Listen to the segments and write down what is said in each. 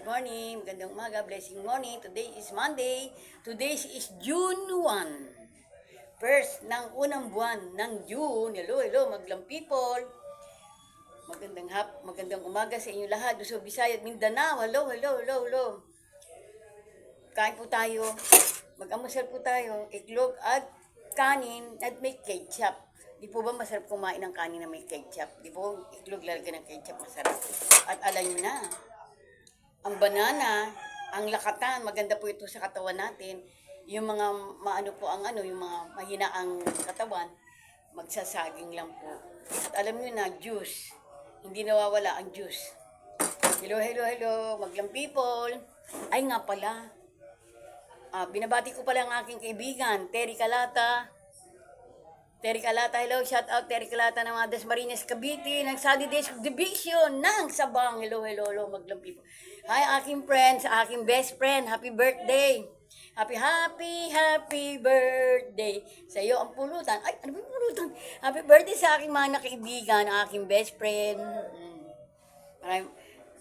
morning, magandang umaga, blessing morning. Today is Monday. Today is June 1. First ng unang buwan ng June. Hello, maglang people. Magandang umaga sa inyo lahat. Luzon, Visayas, Mindanao. Hello. Kain po tayo. Mag-amusal po tayo. Itlog at kanin at may ketchup. Di po ba masarap kumain ng kanin na may ketchup? Di po itlog lalagyan ng ketchup masarap. At alam nyo na, ang banana, ang lakatan, maganda po ito sa katawan natin. Yung mga yung mga mahina ang katawan, magsasaging lang po. At alam niyo na, juice. Hindi nawawala ang juice. Hello, maglang people. Ay nga pala, binabati ko pala ang aking kaibigan, Terry Calata, hello, shout out Terry Calata ng mga Dasmariñas, Cavite, ng Saturday Division ng Sabang. Hello, maglang people. Hi, aking friends, aking best friend, happy birthday. Happy birthday. Sa iyo ang pulutan. Ay, ano ba yung pulutan? Happy birthday sa aking mga nakaibigan, aking best friend.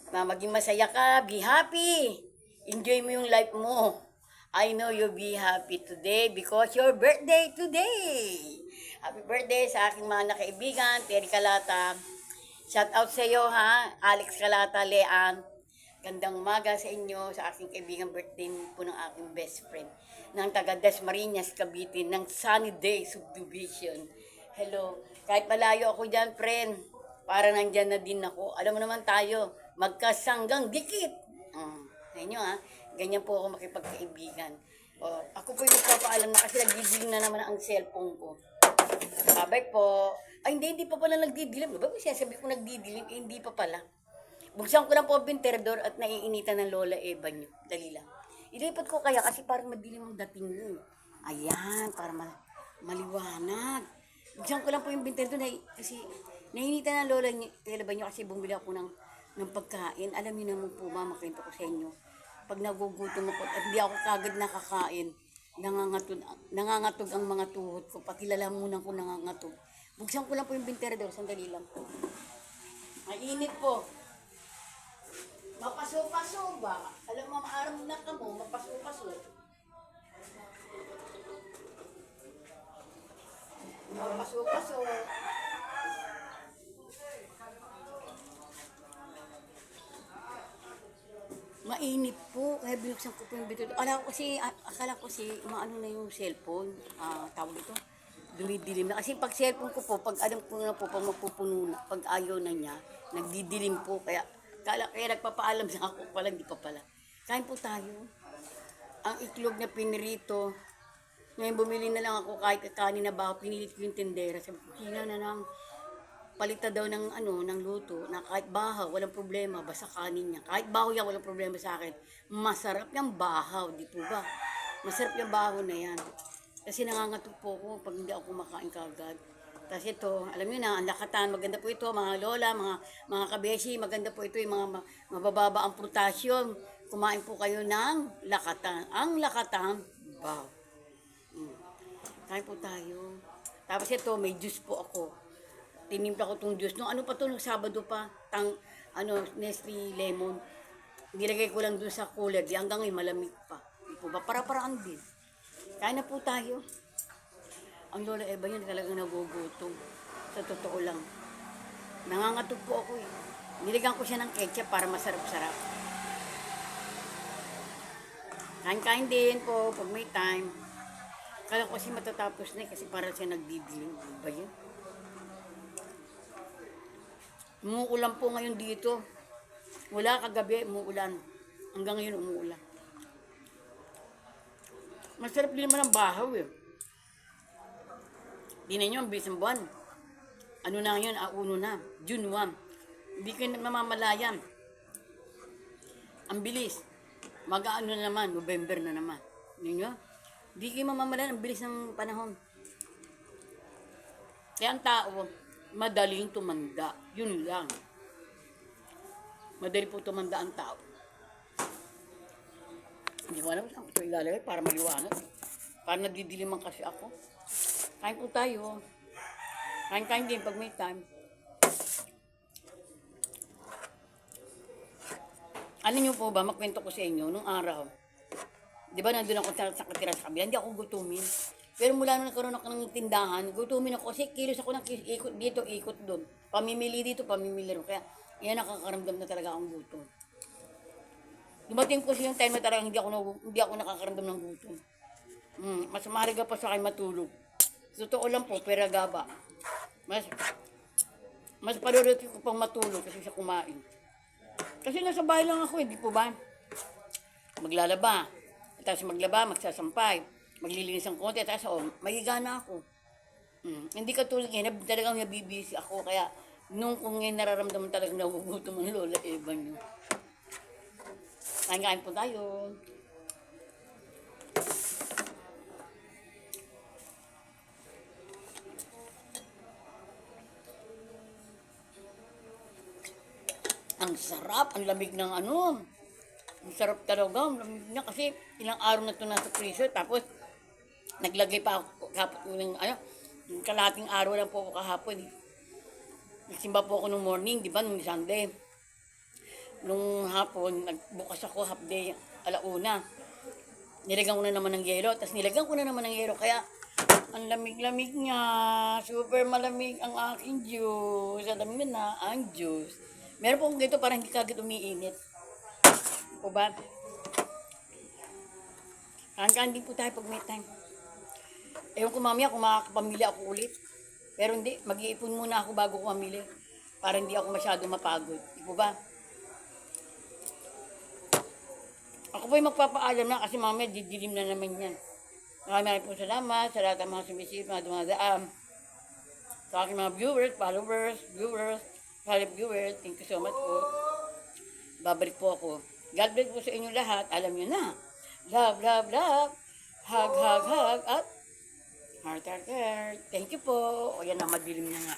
Maging masaya ka, be happy. Enjoy mo yung life mo. I know you'll be happy today because your birthday today. Happy birthday sa aking mga nakaibigan, Terry Calata. Shout out sa iyo ha, Alex Calata, Lean. Gandang umaga sa inyo, sa aking kaibigan, birthday po ng aking best friend ng taga Dasmariñas, Cavite, ng Sunny Day Subdivision. Hello, kahit malayo ako dyan, friend, para nandyan na din ako. Alam mo naman tayo, magkasanggang dikit. Inyo ha, ganyan po ako makipagkaibigan. Ako po yung magpapaalam na kasi nagdidilim na naman ang cellphone ko. Babay po. Ay, hindi pa pala nagdidilim. Ba't sabi ko nagdidilim? Hindi pa pala. Buksan ko lang po ang binterdor at naiinitan ng Lola Eva nyo. Dali lang. Ilipat ko kaya kasi parang madilim ang dating nyo. Ayan, para maliwanag. Buksan ko lang po yung binterdor kasi naiinitan ng Lola Eva nyo kasi bumili ako ng pagkain. Alam niyo naman po, mama, kwento ko sa inyo. Pag nagugutom ako at hindi ako kagad nakakain, nangangatog ang mga tuhod ko. Pati lalamunan ko nangangatog. Buksan ko lang po yung binterdor. Sandali lang po. Mainit po. Mapaso-paso ba? Alam mo, maaram na ka mo, mapaso-paso. Mapaso-paso. Mainit po, kaya binuksan ko po yung bito. Akala ko kasi, maano na yung cellphone, tawag ito, dumidilim na. Kasi pag cellphone ko po, pag alam ko na po, pag mapupuno na, pag ayaw na niya, nagdidilim po, kaya nagpapaalam sa ako pala, hindi pa pala. Kain po tayo. Ang itlog na pinirito, ngayon bumili na lang ako kahit kanin na baho, pinilit ko yung tindera. Sabi ko, hina na lang, palita daw ng luto, na kahit bahaw, walang problema, basta kanin niya. Kahit bahaw yan, walang problema sa akin. Masarap yung bahaw, di po ba? Masarap yung bahaw na yan. Kasi nangangatog po ako pag hindi ako kumakain kagad. Tapos ito, alam niyo na, ang lakatan, maganda po ito, mga lola, mga kabeshi, maganda po ito, yung mga mabababa ang potassium. Kumain po kayo ng lakatan. Ang lakatan, wow. Kain po tayo. Tapos ito, may juice po ako. Tinimpla ko itong juice. Nung Sabado pa, Nestle lemon. Nilagay ko lang doon sa cooler. Hanggang ngayon, malamig pa. Di po ba? Para-paraan din. Kain na po tayo. Ang Lola Eva yun talagang nagugutom. Sa totoo lang. Nangangatog po ako eh. Nilagyan ko siya ng ketchup para masarap-sarap. Kain-kain din po pag may time. Kala ko kasi matatapos na kasi para siya nagdidilim. Ano ba yun? Umuulan po ngayon dito. Wala kagabi, umuulan. Hanggang ngayon umuulan. Masarap din naman ang bahaw eh. Tingnan nyo, ang bilis ng buwan. Ano na yun? Uno na. June 1. Hindi kayo mamamalayan. Ang bilis. Mag-ano na naman, November na naman. Tingnan nyo? Hindi kayo mamamalayan. Ang bilis ng panahon. Kaya ang tao, madaling tumanda. Yun lang. Madali po tumanda ang tao. Hindi ko alam saan ito ilalagay para maliwanag. Para nagdidiliman kasi ako. Kain po tayo. Kain din pag may time. Ano nyo po ba, makwento ko sa inyo, nung araw, di ba nandun ako sa katira sa kabila, hindi ako gutumin. Pero mula nung nagkaroon ako ng tindahan, gutumin ako kasi kilos ako ng ikot dito, ikot doon. Pamimili dito, pamimili rin. Kaya yan nakakaramdam na talaga akong gutom. Dumating po siya yung time na talagang hindi ako nakakaramdam ng gutom. Mas mahalaga pa sa akin matulog. Totoo lang po, pera gaba. Mas priority ko pang matulog kasi sa kumain. Kasi nasa bahay lang ako, hindi po ba? Maglalaba. Tapos maglaba, magsasampay. Maglilinis ng konti, tapos mahiga na ako. Hindi katulad ngayon, talagang nabibisi ako. Kaya nung kung ngayon nararamdaman talagang nagugutom ang lola, iba nyo. Kain-kain po tayo. Ang sarap, ang lamig ng ano. Ang sarap talaga, ang lamig niya kasi ilang araw na ito nasa freezer. Tapos, naglagay pa ako kahapon ng kalahating araw lang po ako kahapon. Nagsimba po ako nung morning, di ba, nung Sunday. Nung hapon, nagbukas ako half day, alauna. Nilagyan ko na naman ng yelo, tapos nilagyan ko na naman ng yelo. Kaya, ang lamig-lamig niya, super malamig ang aking juice. Ang lamig na ang juice. Meron po ganito parang hindi kagad umiinit. O ba? Kain-kain din po tayo pag may time. Ewan ko mamaya kung makakapamili ako ulit. Pero hindi, mag-iipon muna ako bago ko mamili. Para hindi ako masyado mapagod. Di po ba? Ako po'y magpapaalam na kasi mamaya didilim na naman yan. Maraming po salamat sa lahat ng mga sumisip, mga dumadaan. Sa aking mga viewers, followers, viewers, thank you so much po. Babalik po ako. God bless po sa inyo lahat. Alam nyo na. Love, love, love. Hug, hug, hug. At heart, heart, heart. Thank you po. O yan na, madilim na nga.